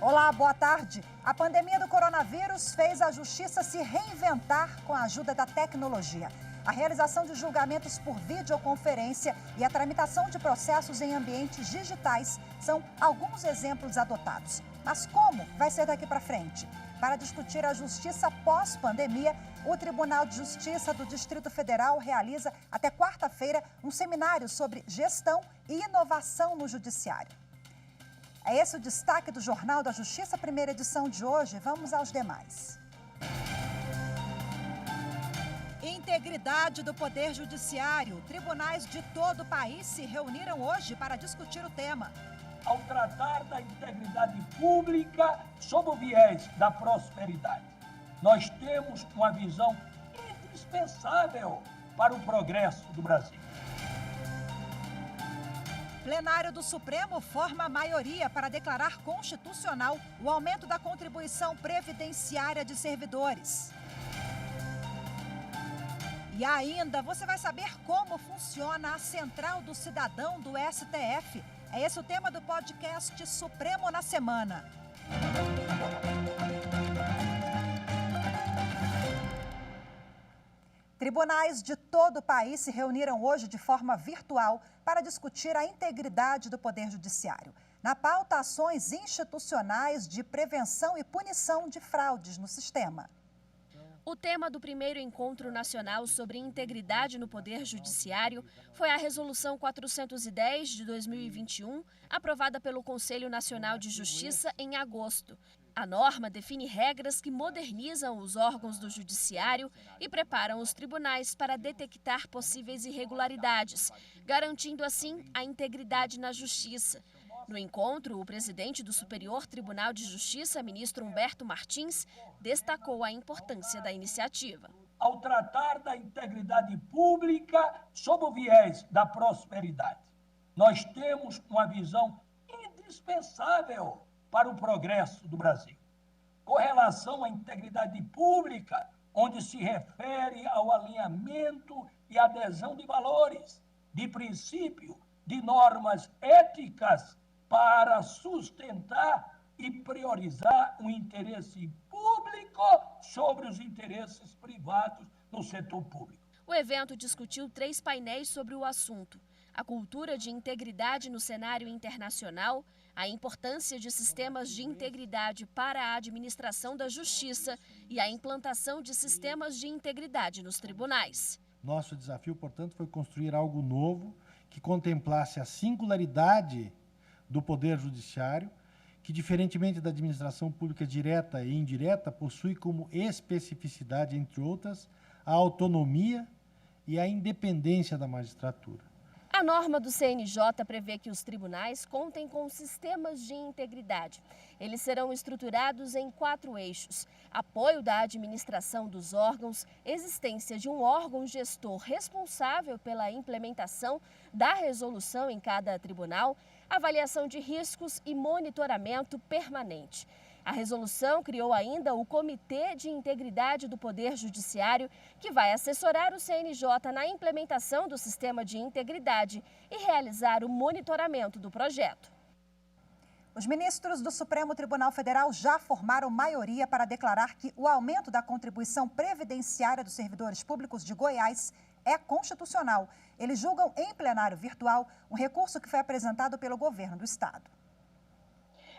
Olá, boa tarde. A pandemia do coronavírus fez a justiça se reinventar com a ajuda da tecnologia. A realização de julgamentos por videoconferência e a tramitação de processos em ambientes digitais são alguns exemplos adotados. Mas como vai ser daqui para frente? Para discutir a justiça pós-pandemia, o Tribunal de Justiça do Distrito Federal realiza até quarta-feira um seminário sobre gestão e inovação no judiciário. É esse o destaque do Jornal da Justiça, primeira edição de hoje. Vamos aos demais. Integridade do Poder Judiciário. Tribunais de todo o país se reuniram hoje para discutir o tema. Ao tratar da integridade pública sob o viés da prosperidade, nós temos uma visão indispensável para o progresso do Brasil. Plenário do Supremo forma a maioria para declarar constitucional o aumento da contribuição previdenciária de servidores. E ainda você vai saber como funciona a Central do Cidadão do STF. É esse o tema do podcast Supremo na Semana. Tribunais de todo o país se reuniram hoje de forma virtual para discutir a integridade do Poder Judiciário. Na pauta, ações institucionais de prevenção e punição de fraudes no sistema. O tema do primeiro encontro nacional sobre integridade no Poder Judiciário foi a Resolução 410 de 2021, aprovada pelo Conselho Nacional de Justiça em agosto. A norma define regras que modernizam os órgãos do Judiciário e preparam os tribunais para detectar possíveis irregularidades, garantindo assim a integridade na Justiça. No encontro, o presidente do Superior Tribunal de Justiça, ministro Humberto Martins, destacou a importância da iniciativa. Ao tratar da integridade pública sob o viés da prosperidade, nós temos uma visão indispensável para o progresso do Brasil. Com relação à integridade pública, onde se refere ao alinhamento e adesão de valores, de princípio, de normas éticas para sustentar e priorizar o interesse público sobre os interesses privados no setor público. O evento discutiu 3 painéis sobre o assunto: a cultura de integridade no cenário internacional, a importância de sistemas de integridade para a administração da justiça e a implantação de sistemas de integridade nos tribunais. Nosso desafio, portanto, foi construir algo novo que contemplasse a singularidade do Poder Judiciário, que, diferentemente da administração pública direta e indireta, possui como especificidade, entre outras, a autonomia e a independência da magistratura. A norma do CNJ prevê que os tribunais contem com sistemas de integridade. Eles serão estruturados em 4 eixos: apoio da administração dos órgãos, existência de um órgão gestor responsável pela implementação da resolução em cada tribunal, avaliação de riscos e monitoramento permanente. A resolução criou ainda o Comitê de Integridade do Poder Judiciário, que vai assessorar o CNJ na implementação do sistema de integridade e realizar o monitoramento do projeto. Os ministros do Supremo Tribunal Federal já formaram maioria para declarar que o aumento da contribuição previdenciária dos servidores públicos de Goiás é constitucional. Eles julgam em plenário virtual um recurso que foi apresentado pelo governo do estado.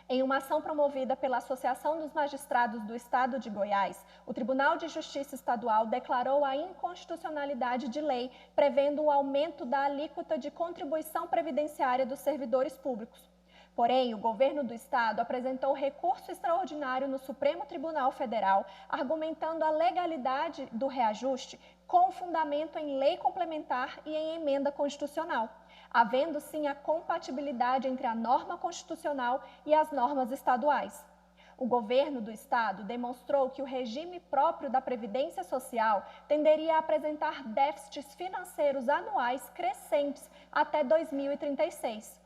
Em uma ação promovida pela Associação dos Magistrados do Estado de Goiás, o Tribunal de Justiça Estadual declarou a inconstitucionalidade de lei prevendo o aumento da alíquota de contribuição previdenciária dos servidores públicos. Porém, o governo do estado apresentou recurso extraordinário no Supremo Tribunal Federal, argumentando a legalidade do reajuste com fundamento em lei complementar e em emenda constitucional, havendo sim a compatibilidade entre a norma constitucional e as normas estaduais. O governo do estado demonstrou que o regime próprio da Previdência Social tenderia a apresentar déficits financeiros anuais crescentes até 2036.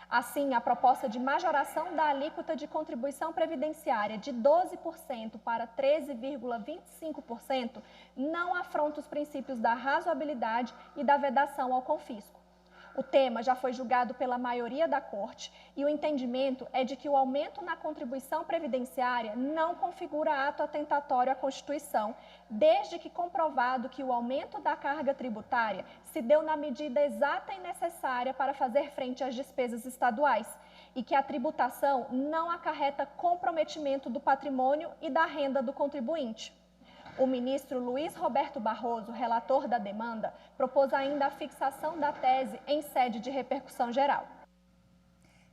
Assim, a proposta de majoração da alíquota de contribuição previdenciária de 12% para 13,25% não afronta os princípios da razoabilidade e da vedação ao confisco. O tema já foi julgado pela maioria da Corte e o entendimento é de que o aumento na contribuição previdenciária não configura ato atentatório à Constituição, desde que comprovado que o aumento da carga tributária se deu na medida exata e necessária para fazer frente às despesas estaduais e que a tributação não acarreta comprometimento do patrimônio e da renda do contribuinte. O ministro Luiz Roberto Barroso, relator da demanda, propôs ainda a fixação da tese em sede de repercussão geral.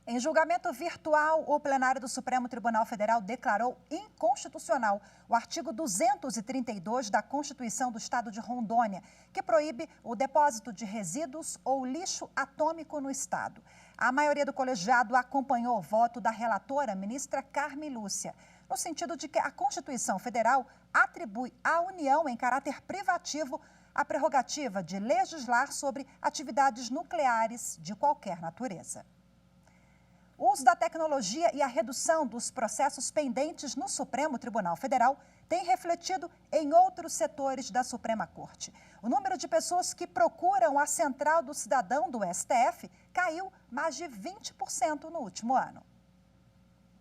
Em julgamento virtual, o plenário do Supremo Tribunal Federal declarou inconstitucional o artigo 232 da Constituição do Estado de Rondônia, que proíbe o depósito de resíduos ou lixo atômico no Estado. A maioria do colegiado acompanhou o voto da relatora, ministra Carmen Lúcia, no sentido de que a Constituição Federal atribui à União, em caráter privativo, a prerrogativa de legislar sobre atividades nucleares de qualquer natureza. O uso da tecnologia e a redução dos processos pendentes no Supremo Tribunal Federal tem refletido em outros setores da Suprema Corte. O número de pessoas que procuram a Central do Cidadão do STF caiu mais de 20% no último ano.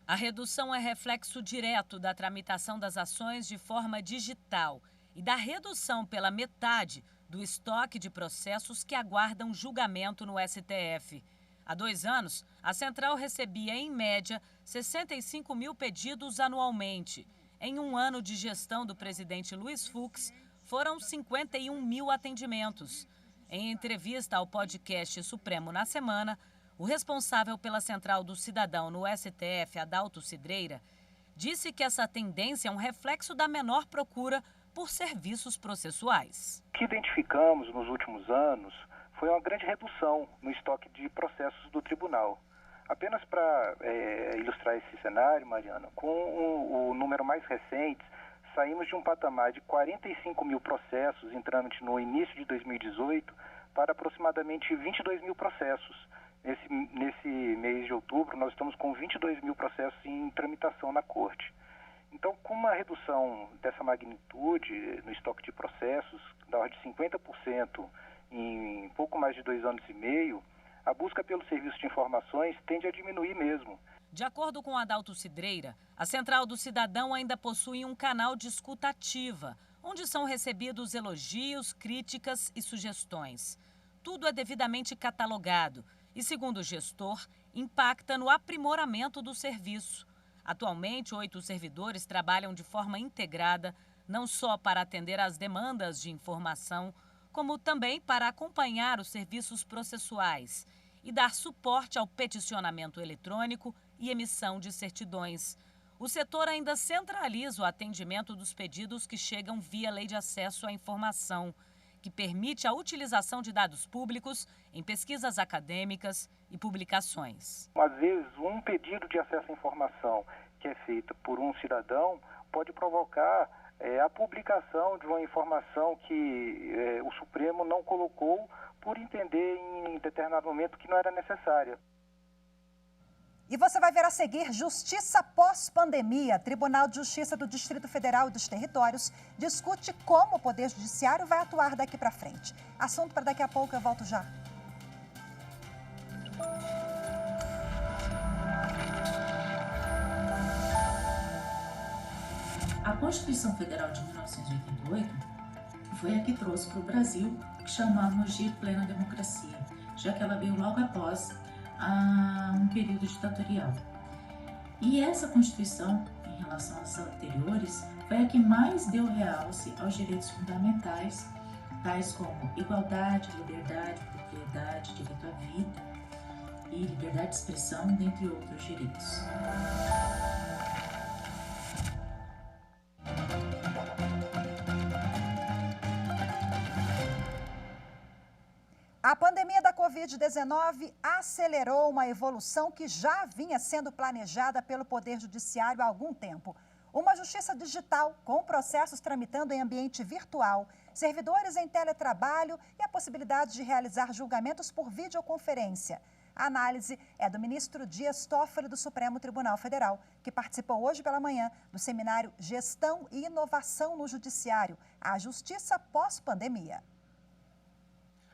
A redução é reflexo direto da tramitação das ações de forma digital e da redução pela metade do estoque de processos que aguardam julgamento no STF. Há 2 anos, a Central recebia, em média, 65 mil pedidos anualmente. Em um ano de gestão do presidente Luiz Fux, foram 51 mil atendimentos. Em entrevista ao podcast Supremo na Semana, o responsável pela Central do Cidadão no STF, Adalto Cidreira, disse que essa tendência é um reflexo da menor procura por serviços processuais. O que identificamos nos últimos anos foi uma grande redução no estoque de processos do tribunal. Apenas para ilustrar esse cenário, Mariana, com o número mais recente, saímos de um patamar de 45 mil processos em trâmite no início de 2018 para aproximadamente 22 mil processos. Nesse mês de outubro, nós estamos com 22 mil processos em tramitação na Corte. Então, com uma redução dessa magnitude no estoque de processos, da ordem de 50% em pouco mais de 2 anos e meio, a busca pelo serviço de informações tende a diminuir mesmo. De acordo com Adalto Cidreira, a Central do Cidadão ainda possui um canal de escuta ativa, onde são recebidos elogios, críticas e sugestões. Tudo é devidamente catalogado e, segundo o gestor, impacta no aprimoramento do serviço. Atualmente, 8 servidores trabalham de forma integrada, não só para atender às demandas de informação, como também para acompanhar os serviços processuais e dar suporte ao peticionamento eletrônico e emissão de certidões. O setor ainda centraliza o atendimento dos pedidos que chegam via Lei de Acesso à Informação, que permite a utilização de dados públicos em pesquisas acadêmicas e publicações. Às vezes, um pedido de acesso à informação que é feito por um cidadão pode provocar a publicação de uma informação que o Supremo não colocou por entender em determinado momento que não era necessária. E você vai ver a seguir: Justiça pós-pandemia. Tribunal de Justiça do Distrito Federal e dos Territórios discute como o Poder Judiciário vai atuar daqui para frente. Assunto para daqui a pouco, eu volto já. A Constituição Federal de 1988 foi a que trouxe para o Brasil o que chamamos de plena democracia, já que ela veio logo após um período ditatorial. E essa Constituição, em relação às anteriores, foi a que mais deu realce aos direitos fundamentais, tais como igualdade, liberdade, propriedade, direito à vida e liberdade de expressão, dentre outros direitos. A pandemia da Covid-19 acelerou uma evolução que já vinha sendo planejada pelo Poder Judiciário há algum tempo. Uma justiça digital, com processos tramitando em ambiente virtual, servidores em teletrabalho e a possibilidade de realizar julgamentos por videoconferência. A análise é do ministro Dias Toffoli, do Supremo Tribunal Federal, que participou hoje pela manhã do seminário Gestão e Inovação no Judiciário, a Justiça pós-pandemia.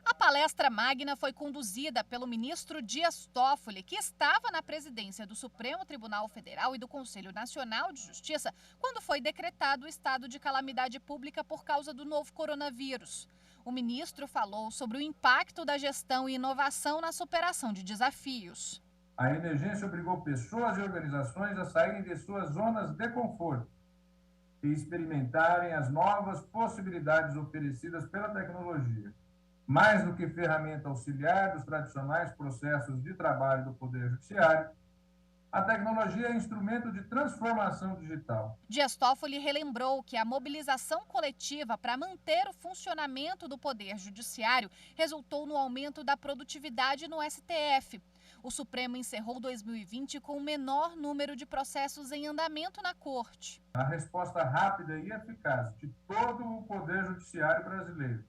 A palestra magna foi conduzida pelo ministro Dias Toffoli, que estava na presidência do Supremo Tribunal Federal e do Conselho Nacional de Justiça quando foi decretado o estado de calamidade pública por causa do novo coronavírus. O ministro falou sobre o impacto da gestão e inovação na superação de desafios. A emergência obrigou pessoas e organizações a saírem de suas zonas de conforto e experimentarem as novas possibilidades oferecidas pela tecnologia. Mais do que ferramenta auxiliar dos tradicionais processos de trabalho do Poder Judiciário, a tecnologia é instrumento de transformação digital. Dias Toffoli relembrou que a mobilização coletiva para manter o funcionamento do Poder Judiciário resultou no aumento da produtividade no STF. O Supremo encerrou 2020 com o menor número de processos em andamento na Corte. A resposta rápida e eficaz de todo o Poder Judiciário brasileiro,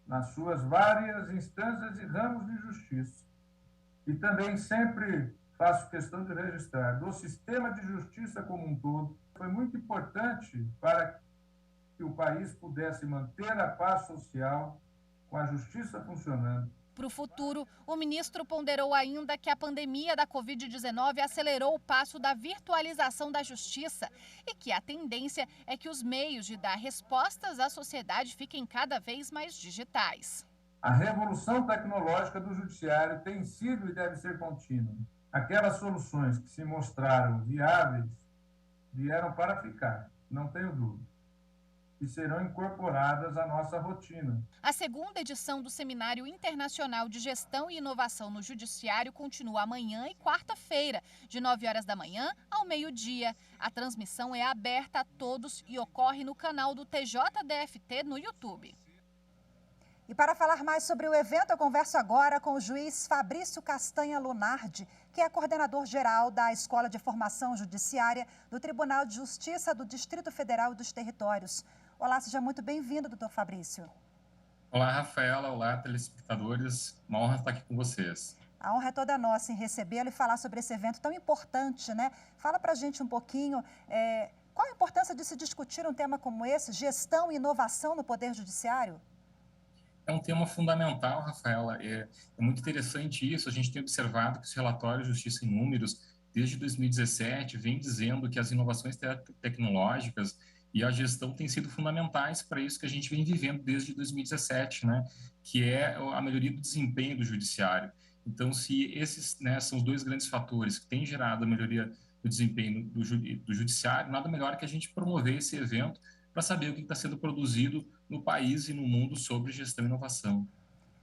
nas suas várias instâncias e ramos de justiça. E também sempre faço questão de registrar, do sistema de justiça como um todo, foi muito importante para que o país pudesse manter a paz social, com a justiça funcionando. Para o futuro, o ministro ponderou ainda que a pandemia da Covid-19 acelerou o passo da virtualização da justiça e que a tendência é que os meios de dar respostas à sociedade fiquem cada vez mais digitais. A revolução tecnológica do judiciário tem sido e deve ser contínua. Aquelas soluções que se mostraram viáveis vieram para ficar, não tenho dúvida, e serão incorporadas à nossa rotina. A segunda edição do Seminário Internacional de Gestão e Inovação no Judiciário continua amanhã e quarta-feira, de 9 horas da manhã ao meio-dia. A transmissão é aberta a todos e ocorre no canal do TJDFT no YouTube. E para falar mais sobre o evento, eu converso agora com o juiz Fabrício Castanha Lunardi, que é coordenador geral da Escola de Formação Judiciária do Tribunal de Justiça do Distrito Federal e dos Territórios. Olá, seja muito bem-vindo, doutor Fabrício. Olá, Rafaela. Olá, telespectadores. Uma honra estar aqui com vocês. A honra é toda nossa em recebê-lo e falar sobre esse evento tão importante, né? Fala para a gente um pouquinho qual a importância de se discutir um tema como esse, gestão e inovação no Poder Judiciário? É um tema fundamental, Rafaela. É muito interessante isso. A gente tem observado que os relatórios de Justiça em Números, desde 2017, vem dizendo que as inovações tecnológicas e a gestão têm sido fundamentais para isso que a gente vem vivendo desde 2017, né? Que é a melhoria do desempenho do judiciário. Então, se esses, né, são os dois grandes fatores que têm gerado a melhoria do desempenho do judiciário, nada melhor que a gente promover esse evento para saber o que está sendo produzido no país e no mundo sobre gestão e inovação.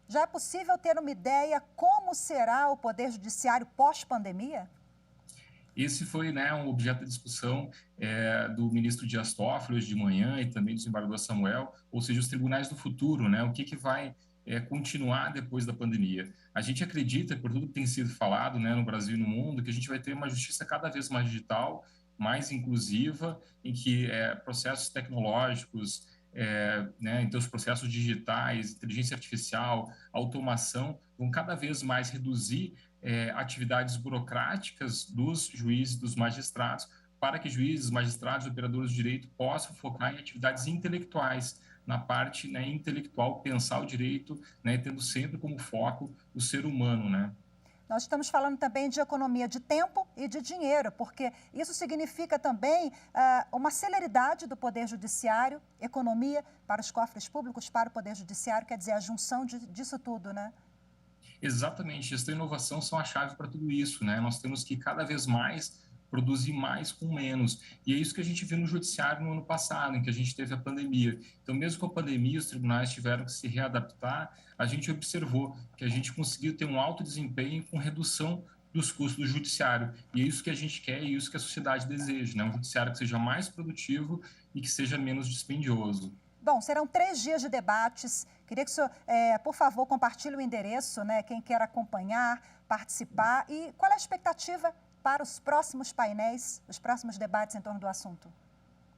Já é possível ter uma ideia como será o Poder Judiciário pós-pandemia? Esse foi, né, um objeto de discussão do ministro Dias Toffoli hoje de manhã e também do desembargador Samuel, ou seja, os tribunais do futuro, né, o que vai continuar depois da pandemia. A gente acredita, por tudo que tem sido falado, né, no Brasil e no mundo, que a gente vai ter uma justiça cada vez mais digital, mais inclusiva, em que processos tecnológicos, né, então os processos digitais, inteligência artificial, automação, vão cada vez mais reduzir atividades burocráticas dos juízes, dos magistrados, para que juízes, magistrados, operadores de direito possam focar em atividades intelectuais, na parte, né, intelectual, pensar o direito, né, tendo sempre como foco o ser humano, né? Nós estamos falando também de economia de tempo e de dinheiro, porque isso significa também uma celeridade do Poder Judiciário, economia para os cofres públicos, para o Poder Judiciário, quer dizer, a junção disso tudo, né? Exatamente, gestão e inovação são a chave para tudo isso, né? Nós temos que cada vez mais produzir mais com menos. E é isso que a gente viu no judiciário no ano passado, em que a gente teve a pandemia. Então, mesmo com a pandemia, os tribunais tiveram que se readaptar, a gente observou que a gente conseguiu ter um alto desempenho com redução dos custos do judiciário. E é isso que a gente quer e isso que a sociedade deseja, né? Um judiciário que seja mais produtivo e que seja menos dispendioso. Bom, serão 3 dias de debates. Queria que o senhor, por favor, compartilhe o endereço, né? Quem quer acompanhar, participar. E qual é a expectativa para os próximos painéis, os próximos debates em torno do assunto?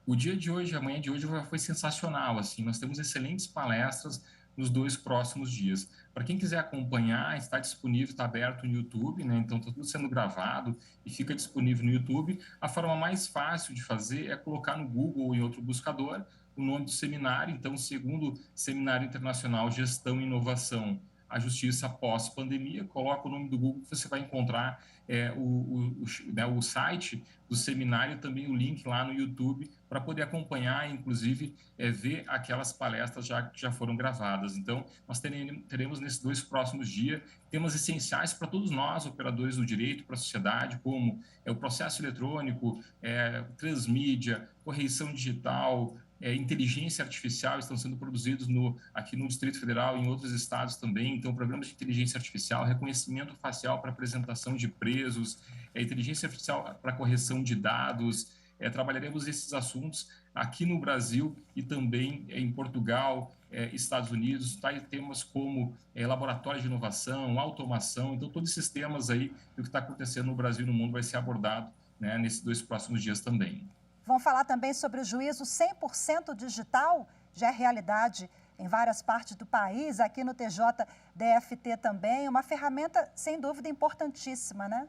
O dia de hoje, a manhã de hoje foi sensacional, assim, nós temos excelentes palestras nos 2 próximos dias. Para quem quiser acompanhar, está disponível, está aberto no YouTube, né? Então está tudo sendo gravado e fica disponível no YouTube. A forma mais fácil de fazer é colocar no Google ou em outro buscador o nome do seminário. Então, segundo Seminário Internacional Gestão e Inovação a justiça pós-pandemia, coloca o nome do Google, você vai encontrar o site do seminário e também o link lá no YouTube para poder acompanhar, inclusive ver aquelas palestras que já foram gravadas. Então, nós teremos nesses 2 próximos dias temas essenciais para todos nós, operadores do direito, para a sociedade, como o processo eletrônico, transmídia, correição digital, inteligência artificial estão sendo produzidos aqui no Distrito Federal e em outros estados também. Então, programas de inteligência artificial, reconhecimento facial para apresentação de presos, inteligência artificial para correção de dados. Trabalharemos esses assuntos aqui no Brasil e também em Portugal, Estados Unidos. Temas como laboratório de inovação, automação. Então, todos esses temas aí do que está acontecendo no Brasil e no mundo vai ser abordado, né, nesses 2 próximos dias também. Vão falar também sobre o juízo 100% digital, já é realidade em várias partes do país, aqui no TJDFT também, uma ferramenta, sem dúvida, importantíssima, né?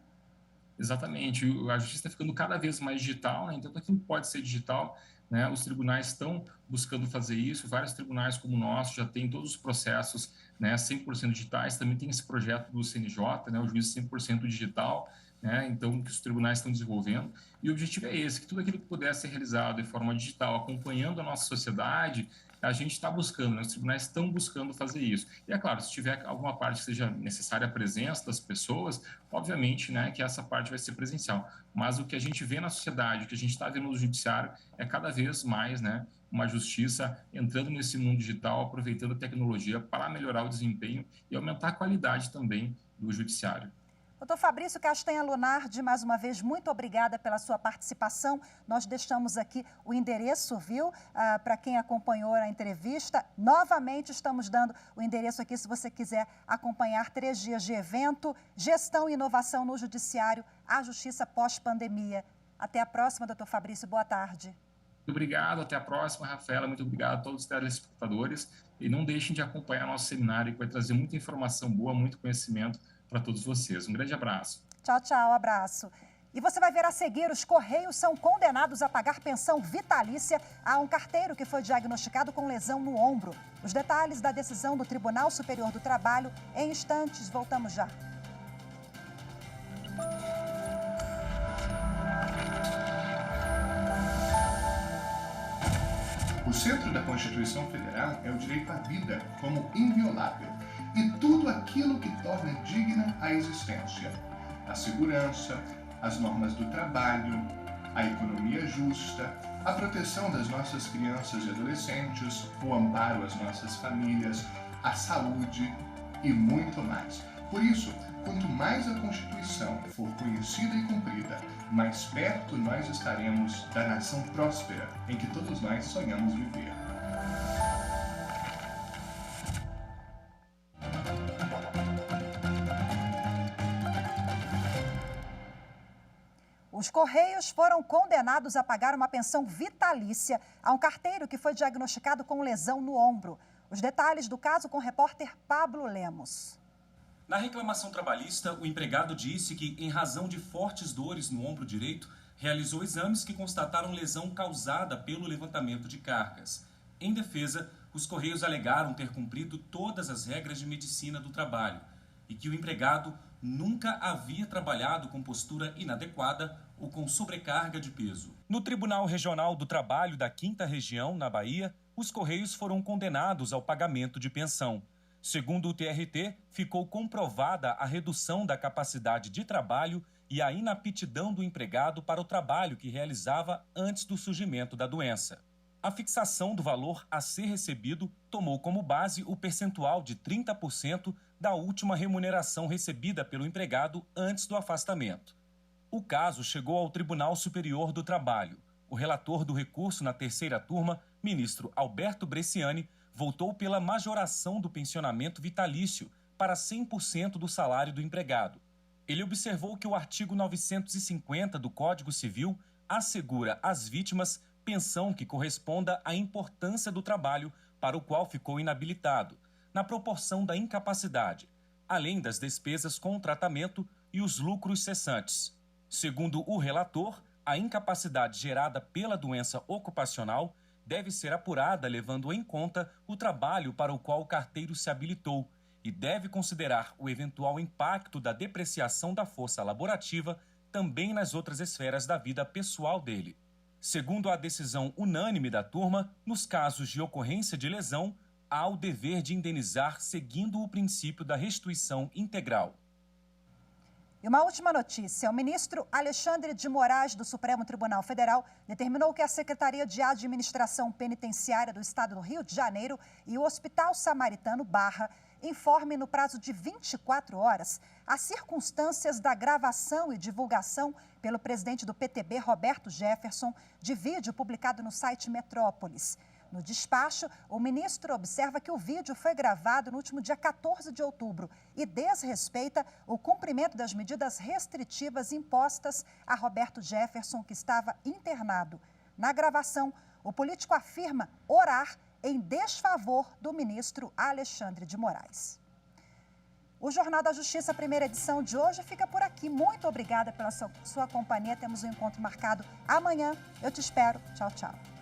Exatamente, a justiça está ficando cada vez mais digital, né? Então aquilo pode ser digital, né? Os tribunais estão buscando fazer isso, vários tribunais como o nosso já têm todos os processos, né, 100% digitais, também tem esse projeto do CNJ, né, o juízo 100% digital, né, então, que os tribunais estão desenvolvendo, e o objetivo é esse, que tudo aquilo que puder ser realizado de forma digital, acompanhando a nossa sociedade, a gente está buscando, né, os tribunais estão buscando fazer isso. E é claro, se tiver alguma parte que seja necessária a presença das pessoas, obviamente, né, que essa parte vai ser presencial. Mas o que a gente vê na sociedade, o que a gente está vendo no judiciário, é cada vez mais, né, uma justiça entrando nesse mundo digital, aproveitando a tecnologia para melhorar o desempenho e aumentar a qualidade também do judiciário. Doutor Fabrício Castanha Lunardi, mais uma vez, muito obrigada pela sua participação. Nós deixamos aqui o endereço, viu, para quem acompanhou a entrevista. Novamente, estamos dando o endereço aqui, se você quiser acompanhar 3 dias de evento, gestão e inovação no judiciário, a justiça pós-pandemia. Até a próxima, doutor Fabrício. Boa tarde. Muito obrigado, até a próxima, Rafaela. Muito obrigado a todos os telespectadores. E não deixem de acompanhar nosso seminário, que vai trazer muita informação boa, muito conhecimento para todos vocês. Um grande abraço. Tchau, tchau, abraço. E você vai ver a seguir, os Correios são condenados a pagar pensão vitalícia a um carteiro que foi diagnosticado com lesão no ombro. Os detalhes da decisão do Tribunal Superior do Trabalho em instantes. Voltamos já. O centro da Constituição Federal é o direito à vida como inviolável e tudo aquilo que torna digna a existência. A segurança, as normas do trabalho, a economia justa, a proteção das nossas crianças e adolescentes, o amparo às nossas famílias, a saúde e muito mais. Por isso, quanto mais a Constituição for conhecida e cumprida, mais perto nós estaremos da nação próspera em que todos nós sonhamos viver. Os Correios foram condenados a pagar uma pensão vitalícia a um carteiro que foi diagnosticado com lesão no ombro. Os detalhes do caso com o repórter Pablo Lemos. Na reclamação trabalhista, o empregado disse que, em razão de fortes dores no ombro direito, realizou exames que constataram lesão causada pelo levantamento de cargas. Em defesa, os Correios alegaram ter cumprido todas as regras de medicina do trabalho e que o empregado nunca havia trabalhado com postura inadequada ou com sobrecarga de peso. No Tribunal Regional do Trabalho da 5ª Região, na Bahia, os Correios foram condenados ao pagamento de pensão. Segundo o TRT, ficou comprovada a redução da capacidade de trabalho e a inaptidão do empregado para o trabalho que realizava antes do surgimento da doença. A fixação do valor a ser recebido tomou como base o percentual de 30% da última remuneração recebida pelo empregado antes do afastamento. O caso chegou ao Tribunal Superior do Trabalho. O relator do recurso na 3ª turma, ministro Alberto Bresciani, votou pela majoração do pensionamento vitalício para 100% do salário do empregado. Ele observou que o artigo 950 do Código Civil assegura às vítimas pensão que corresponda à importância do trabalho para o qual ficou inabilitado, na proporção da incapacidade, além das despesas com o tratamento e os lucros cessantes. Segundo o relator, a incapacidade gerada pela doença ocupacional deve ser apurada levando em conta o trabalho para o qual o carteiro se habilitou e deve considerar o eventual impacto da depreciação da força laborativa também nas outras esferas da vida pessoal dele. Segundo a decisão unânime da turma, nos casos de ocorrência de lesão, há o dever de indenizar seguindo o princípio da restituição integral. E uma última notícia. O ministro Alexandre de Moraes, do Supremo Tribunal Federal, determinou que a Secretaria de Administração Penitenciária do Estado do Rio de Janeiro e o Hospital Samaritano Barra informem no prazo de 24 horas as circunstâncias da gravação e divulgação pelo presidente do PTB, Roberto Jefferson, de vídeo publicado no site Metrópolis. No despacho, o ministro observa que o vídeo foi gravado no último dia 14 de outubro e desrespeita o cumprimento das medidas restritivas impostas a Roberto Jefferson, que estava internado. Na gravação, o político afirma orar em desfavor do ministro Alexandre de Moraes. O Jornal da Justiça, primeira edição de hoje, fica por aqui. Muito obrigada pela sua companhia. Temos um encontro marcado amanhã. Eu te espero. Tchau, tchau.